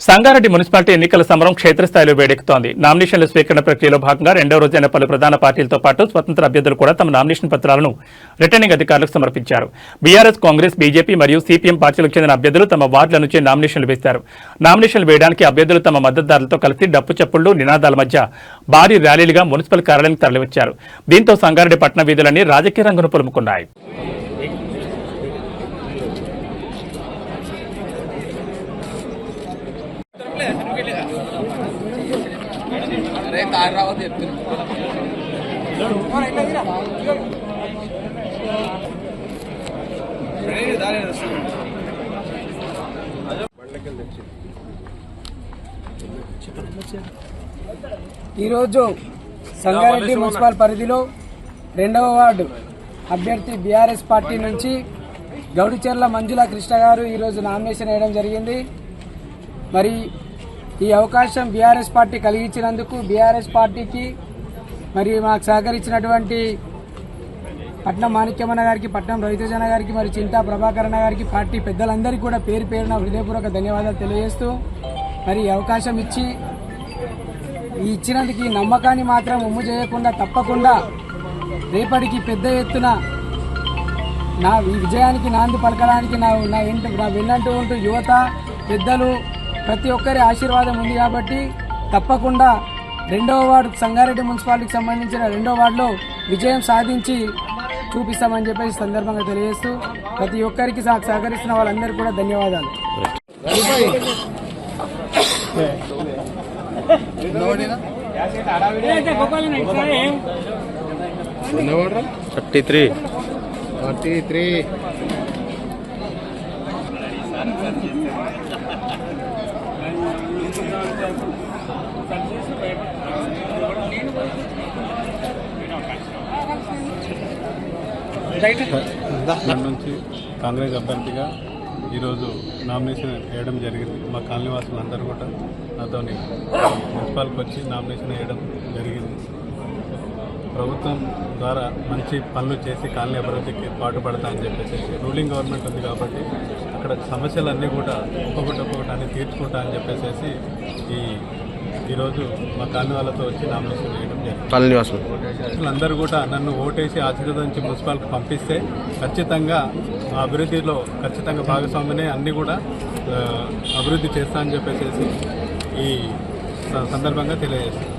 Sangareddy municipality ఎన్నికల సమరం క్షేత్రస్థాయిలో వేడెక్కుతోంది. నామినేషన్ల స్వీకరణ ప్రక్రియలో భాగంగా రెండో రోజైన పలు ప్రధాన పార్టీలతో పాటు స్వతంత్ర అభ్యర్థులు కూడా తమ నామినేషన్ పత్రాలను రిటర్నింగ్ అధికారులకు సమర్పించారు. బీఆర్ఎస్, కాంగ్రెస్, బీజేపీ మరియు సిపిఎం పార్టీలకు చెందిన అభ్యర్థులు తమ వార్డుల నుంచి నామినేషన్లు వేశారు. నామినేషన్లు వేయడానికి అభ్యర్థులు తమ మద్దతుదారులతో కలిసి డప్పు చప్పుళ్లు, నినాదాల మధ్య భారీ ర్యాలీలుగా మున్సిపల్ కార్యాలయానికి తరలివచ్చారు. దీంతో సంగారెడ్డి పట్టణ వీధులన్నీ రాజకీయ రంగును పులుముకున్నాయి. ఈరోజు సంగారెడ్డి మున్సిపల్ పరిధిలో 2వ వార్డు అభ్యర్థి బీఆర్ఎస్ పార్టీ నుంచి గౌడిచెర్ల మంజుల కృష్ణ గారు ఈరోజు నామినేషన్ వేయడం జరిగింది. మరి ఈ అవకాశం బీఆర్ఎస్ పార్టీ కలిగించినందుకు బీఆర్ఎస్ పార్టీకి మరి మాకు సహకరించినటువంటి పట్నం మాణిక్యమన్న గారికి, పట్నం రవితేజన్న గారికి, మరి చింతా ప్రభాకరణ గారికి, పార్టీ పెద్దలందరికీ కూడా పేరు పేరున హృదయపూర్వక ధన్యవాదాలు తెలియజేస్తూ మరి ఈ అవకాశం ఇచ్చినందుకు ఈ నమ్మకాన్ని మాత్రం ఉమ్ము చేయకుండా తప్పకుండా రేపటికి పెద్ద ఎత్తున ఈ విజయానికి నాంది పలకడానికి నా వెన్నంటూ ఉంటూ యువత, పెద్దలు ప్రతి ఒక్కరి ఆశీర్వాదం ఉంది. కాబట్టి తప్పకుండా 2వ వార్డు సంగారెడ్డి మున్సిపాలిటీకి సంబంధించిన 2వ వార్డులో విజయం సాధించి చూపిస్తామని చెప్పేసి సందర్భంగా తెలియజేస్తూ ప్రతి ఒక్కరికి సహకరిస్తున్న వాళ్ళందరికీ కూడా ధన్యవాదాలు. 33 నుంచి కాంగ్రెస్ అభ్యర్థిగా ఈరోజు నామినేషన్ వేయడం జరిగింది. మా కాలనీ వాసులందరూ కూడా నాతో మున్సిపాల్కి వచ్చి నామినేషన్ వేయడం జరిగింది. ప్రభుత్వం ద్వారా మంచి పనులు చేసి కాలనీ అభివృద్ధికి పాటుపడతా అని చెప్పేసి రూలింగ్ గవర్నమెంట్ ఉంది కాబట్టి అక్కడ సమస్యలన్నీ కూడా ఒక్కొక్కటి అన్ని తీర్చుకుంటా అని చెప్పేసి ఈరోజు మా కాలనీ వాళ్ళతో వచ్చి నామినేషన్ వేయడం జరిగింది. అందరూ కూడా నన్ను ఓటేసి ఆశీర్వదించి మున్సిపాలిటీకి పంపిస్తే ఖచ్చితంగా అభివృద్ధిలో ఖచ్చితంగా భాగస్వామినే అన్నీ కూడా అభివృద్ధి చేస్తా అని చెప్పేసి ఈ సందర్భంగా తెలియజేస్తాను.